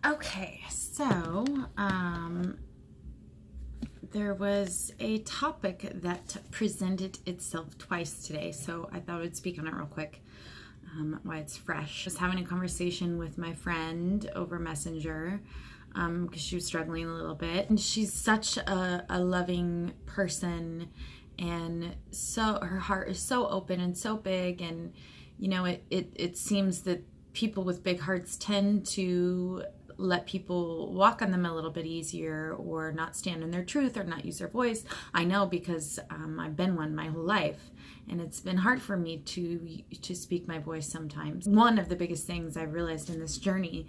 Okay, so there was a topic that presented itself twice today, so I thought I would speak on it real quick while it's fresh. I was having a conversation with my friend over Messenger because she was struggling a little bit, and she's such a loving person, and so her heart is so open and so big, and you know it seems that people with big hearts tend to let people walk on them a little bit easier, or not stand in their truth, or not use their voice. I know because I've been one my whole life, and it's been hard for me to speak my voice sometimes. One of the biggest things I've realized in this journey,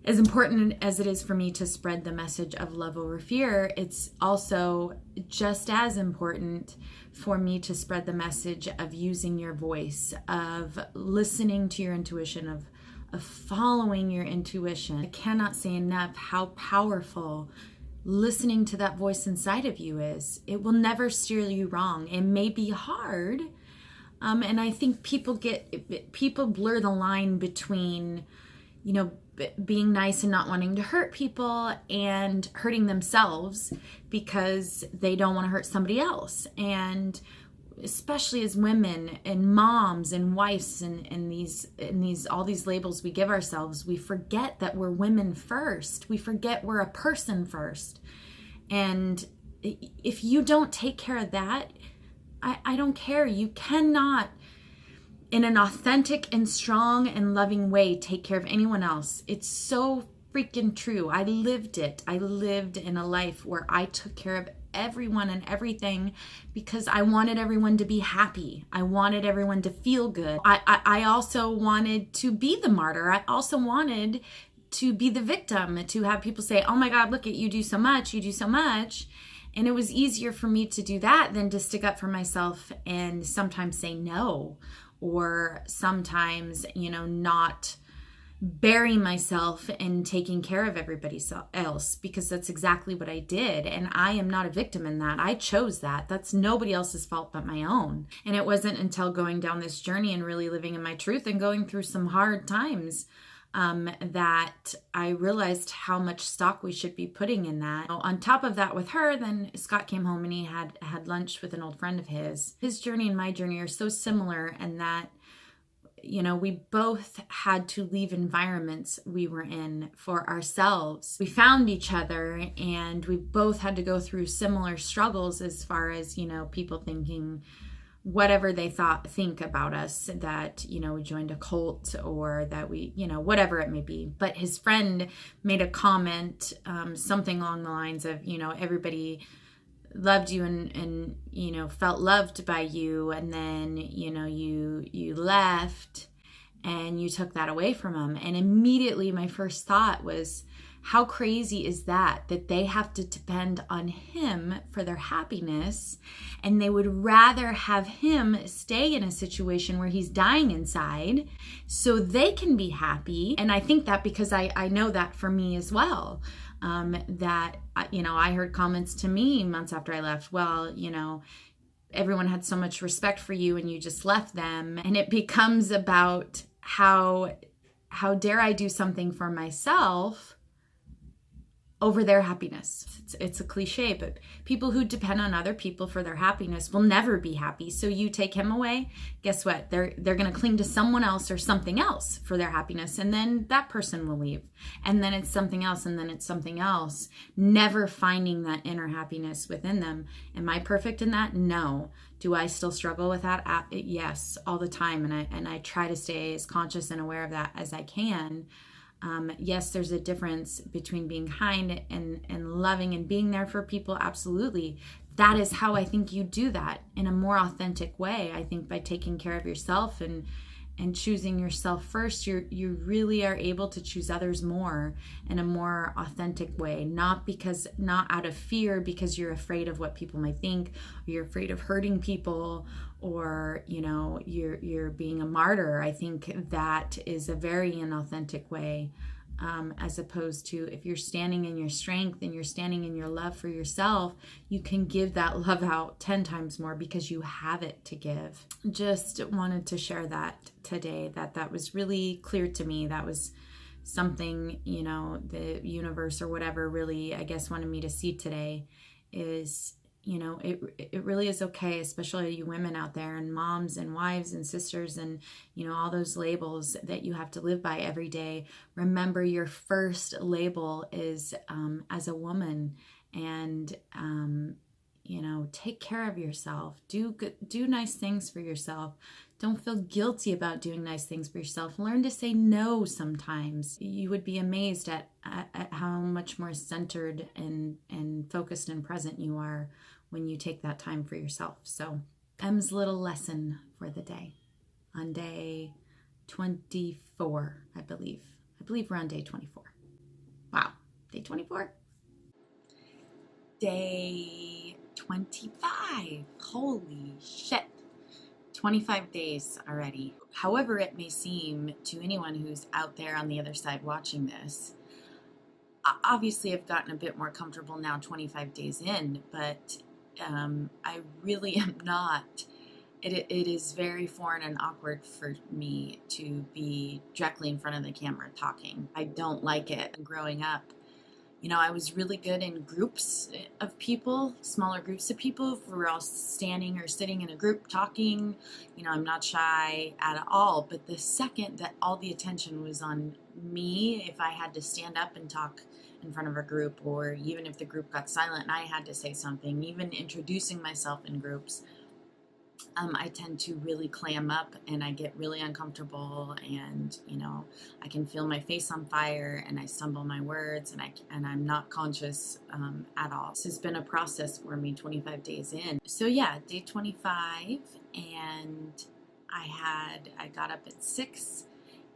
as important as it is for me to spread the message of love over fear, it's also just as important for me to spread the message of using your voice, of listening to your intuition, of following your intuition. I cannot say enough how powerful listening to that voice inside of you is. It will never steer you wrong. It may be hard, and I think people blur the line between, being nice and not wanting to hurt people and hurting themselves because they don't want to hurt somebody else. And especially as women and moms and wives and these all these labels we give ourselves, we forget that we're women first. We forget we're a person first. And if you don't take care of that, I don't care. You cannot, in an authentic and strong and loving way, take care of anyone else. It's so freaking true. I lived it. I lived in a life where I took care of everyone and everything because I wanted everyone to be happy. I wanted everyone to feel good. I also wanted to be the martyr. I also wanted to be the victim, to have people say, oh my God, look at you, do so much, you do so much. And it was easier for me to do that than to stick up for myself and sometimes say no, or sometimes, not bury myself in taking care of everybody else, because that's exactly what I did. And I am not a victim in that. I chose that. That's nobody else's fault but my own. And it wasn't until going down this journey and really living in my truth and going through some hard times that I realized how much stock we should be putting in that. On top of that, with her, then Scott came home and he had lunch with an old friend of his. His journey and my journey are so similar, and that we both had to leave environments we were in for ourselves. We found each other, and we both had to go through similar struggles as far as, people thinking whatever they think about us, that, we joined a cult, or that we, whatever it may be. But his friend made a comment, something along the lines of, everybody loved you and felt loved by you, and then you left and you took that away from them. And immediately my first thought was, how crazy is that they have to depend on him for their happiness, and they would rather have him stay in a situation where he's dying inside so they can be happy. And I think that because I know that for me as well. That, I heard comments to me months after I left, well, everyone had so much respect for you and you just left them. And it becomes about how dare I do something for myself over their happiness. It's a cliche, but people who depend on other people for their happiness will never be happy. So you take him away, guess what? They're going to cling to someone else or something else for their happiness, and then that person will leave. And then it's something else, and then it's something else, never finding that inner happiness within them. Am I perfect in that? No. Do I still struggle with that? Yes, all the time. And I try to stay as conscious and aware of that as I can. Yes, there's a difference between being kind and loving and being there for people. Absolutely. That is how I think you do that in a more authentic way. I think by taking care of yourself and choosing yourself first, you really are able to choose others more in a more authentic way, not out of fear because you're afraid of what people might think, or you're afraid of hurting people, or you're being a martyr. I think that is a very inauthentic way, as opposed to if you're standing in your strength and you're standing in your love for yourself, you can give that love out 10 times more because you have it to give. Just wanted to share that today, that was really clear to me. That was something, the universe or whatever really, I guess, wanted me to see today is, it really is okay, especially you women out there and moms and wives and sisters and, all those labels that you have to live by every day. Remember, your first label is as a woman, and, take care of yourself. Do nice things for yourself. Don't feel guilty about doing nice things for yourself. Learn to say no sometimes. You would be amazed at how much more centered and focused and present you are when you take that time for yourself. So, M's little lesson for the day on day 24, I believe. I believe we're on day 24. Wow, day 24? Day 25. Holy shit. 25 days already. However it may seem to anyone who's out there on the other side watching this, obviously I've gotten a bit more comfortable now 25 days in, but I really am not. It is very foreign and awkward for me to be directly in front of the camera talking. I don't like it. Growing up, I was really good in groups of people, smaller groups of people. If we were all standing or sitting in a group talking, I'm not shy at all. But the second that all the attention was on me, if I had to stand up and talk in front of a group, or even if the group got silent and I had to say something, even introducing myself in groups, I tend to really clam up and I get really uncomfortable, and I can feel my face on fire and I stumble my words, and I'm not conscious at all. This has been a process for me 25 days in. So yeah, day 25, and I got up at 6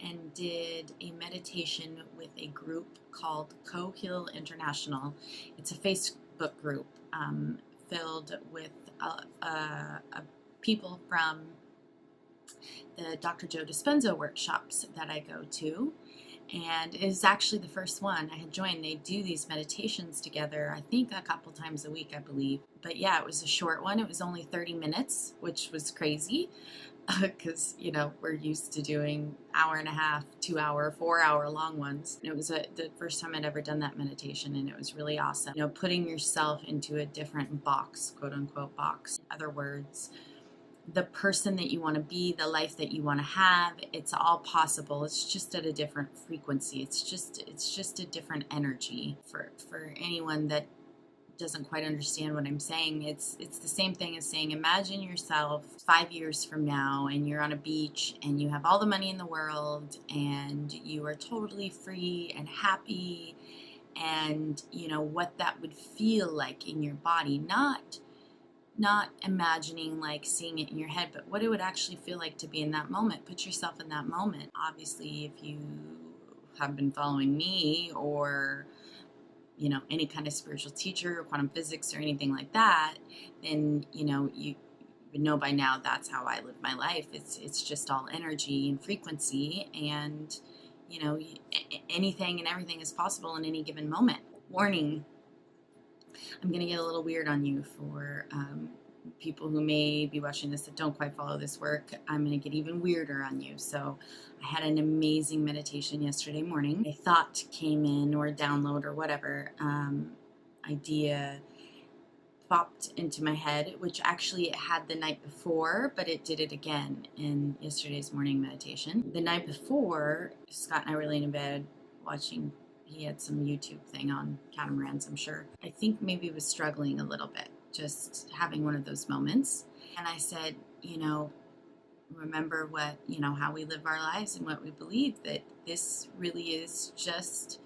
and did a meditation with a group called Co-Heal International. It's a Facebook group filled with a people from the Dr.Joe Dispenza workshops that I go to, and it was actually the first one I had joined. They do these meditations together, I think a couple times a week, I believe. But yeah, it was a short one. It was only 30 minutes, which was crazy because, we're used to doing hour and a half, 2 hour, 4 hour long ones. And it was the first time I'd ever done that meditation, and it was really awesome. Putting yourself into a different box, quote unquote box. In other words, the person that you want to be, the life that you want to have, it's all possible. It's just at a different frequency. It's just a different energy. For anyone that doesn't quite understand what I'm saying, it's the same thing as saying, imagine yourself 5 years from now and you're on a beach and you have all the money in the world and you are totally free and happy, and what that would feel like in your body, not imagining, like seeing it in your head, but what it would actually feel like to be in that moment. Put yourself in that moment. Obviously, if you have been following me or, any kind of spiritual teacher or quantum physics or anything like that, then, you would know by now that's how I live my life. It's just all energy and frequency, and, anything and everything is possible in any given moment. Warning, I'm going to get a little weird on you for people who may be watching this that don't quite follow this work. I'm going to get even weirder on you. So I had an amazing meditation yesterday morning. A thought came in, or a download, or whatever idea popped into my head, which actually it had the night before, but it did it again in yesterday's morning meditation. The night before, Scott and I were laying in bed watching. He had some YouTube thing on catamarans, I'm sure. I think maybe was struggling a little bit, just having one of those moments. And I said, remember what, how we live our lives and what we believe, that this really is just,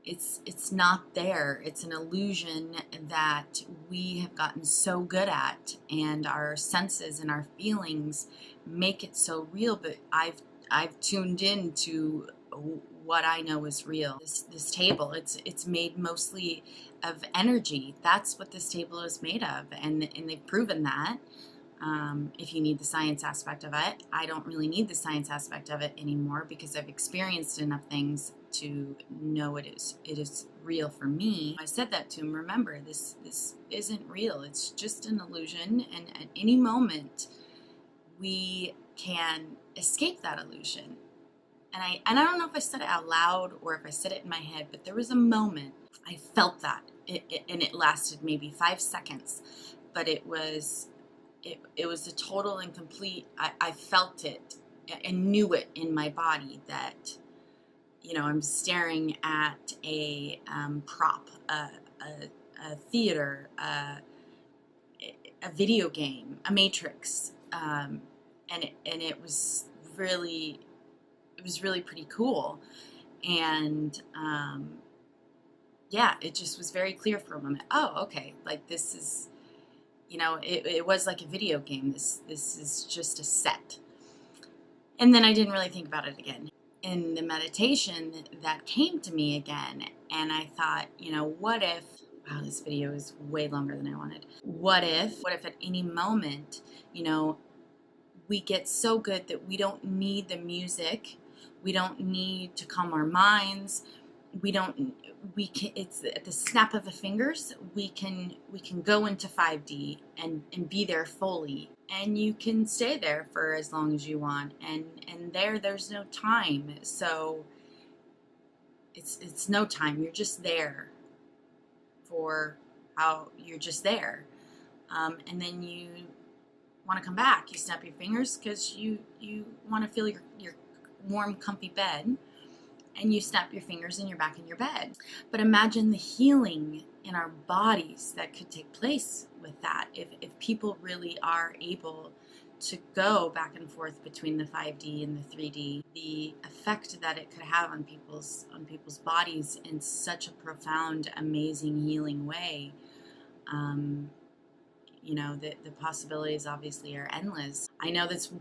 it's not there. It's an illusion that we have gotten so good at, and our senses and our feelings make it so real. But I've tuned in to what I know is real. This table, it's made mostly of energy. That's what this table is made of, and they've proven that. If you need the science aspect of it, I don't really need the science aspect of it anymore, because I've experienced enough things to know it is real for me. I said that to him. Remember, this isn't real. It's just an illusion, and at any moment we can escape that illusion. And I don't know if I said it out loud or if I said it in my head, but there was a moment I felt that, and it lasted maybe 5 seconds, but it was a total and complete. I felt it and knew it in my body that, I'm staring at a prop, a theater, a video game, a Matrix, and it was really pretty cool, and yeah, it just was very clear for a moment. Oh, okay, like this is, it was like a video game. This is just a set, and then I didn't really think about it again. In the meditation, that came to me again, and I thought, what if? Wow, this video is way longer than I wanted. What if at any moment, we get so good that we don't need the music, we don't need to calm our minds, it's at the snap of the fingers, we can go into 5D and be there fully, and you can stay there for as long as you want, and there's no time, so it's no time, you're just there for how you're just there, and then you want to come back, you snap your fingers because you want to feel your warm, comfy bed, and you snap your fingers and you're back in your bed. But imagine the healing in our bodies that could take place with that, if people really are able to go back and forth between the 5D and the 3D, the effect that it could have on people's bodies in such a profound, amazing, healing way. The possibilities obviously are endless. I know that's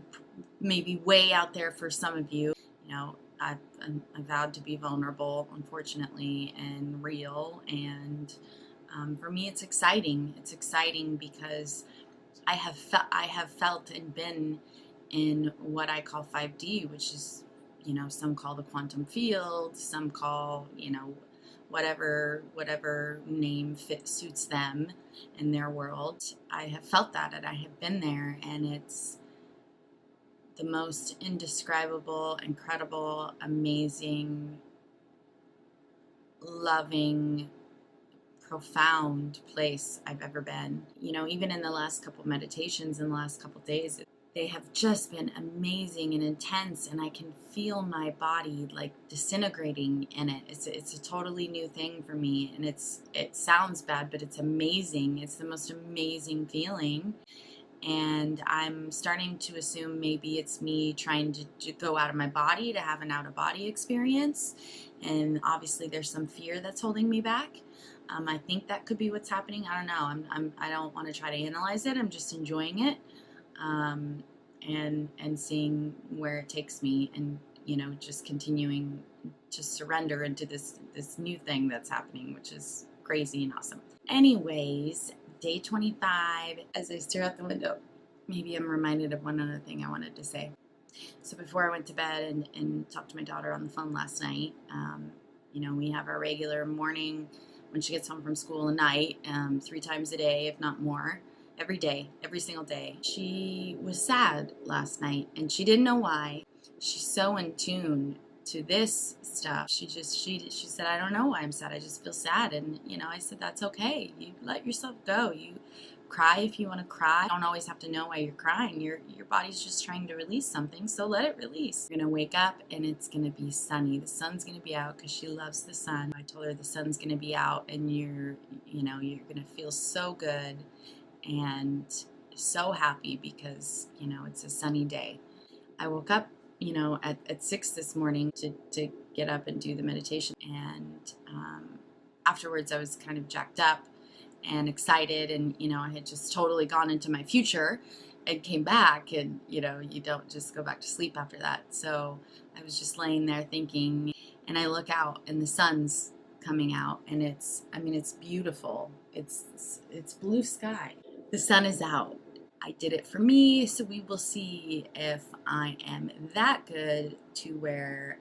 maybe way out there for some of you. I've vowed to be vulnerable, unfortunately, and real. And for me, it's exciting. It's exciting because I have felt and been in what I call 5D, which is, some call the quantum field, some call, whatever name suits them in their world. I have felt that, and I have been there, and it's the most indescribable, incredible, amazing, loving, profound place I've ever been. Even in the last couple meditations in the last couple days, they have just been amazing and intense, and I can feel my body like disintegrating in it. It's a totally new thing for me, and it sounds bad, but it's amazing. It's the most amazing feeling. And I'm starting to assume maybe it's me trying to go out of my body, to have an out-of-body experience. And obviously there's some fear that's holding me back. I think that could be what's happening. I don't know. I don't want to try to analyze it. I'm just enjoying it, and seeing where it takes me, and just continuing to surrender into this new thing that's happening, which is crazy and awesome. Anyways, day 25, as I stare out the window, maybe I'm reminded of one other thing I wanted to say. So before I went to bed and talked to my daughter on the phone last night, we have our regular morning when she gets home from school and night, 3 times a day, if not more, every day, every single day. She was sad last night, and she didn't know why. She's so in tune to this stuff. She said, I don't know why I'm sad. I just feel sad. And, I said, that's okay. You let yourself go. You cry if you want to cry. You don't always have to know why you're crying. Your body's just trying to release something, so let it release. You're going to wake up and it's going to be sunny. The sun's going to be out because she loves the sun. I told her the sun's going to be out, and you're going to feel so good and so happy because, it's a sunny day. I woke up at 6 this morning to get up and do the meditation. And afterwards, I was kind of jacked up and excited. And, I had just totally gone into my future and came back. And, you don't just go back to sleep after that. So I was just laying there thinking, and I look out and the sun's coming out, and it's beautiful. It's blue sky. The sun is out. I did it for me, so we will see if I am that good to where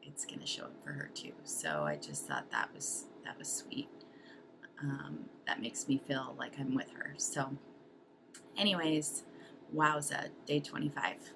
it's going to show up for her too. So I just thought that was sweet. That makes me feel like I'm with her. So anyways, wowza, day 25.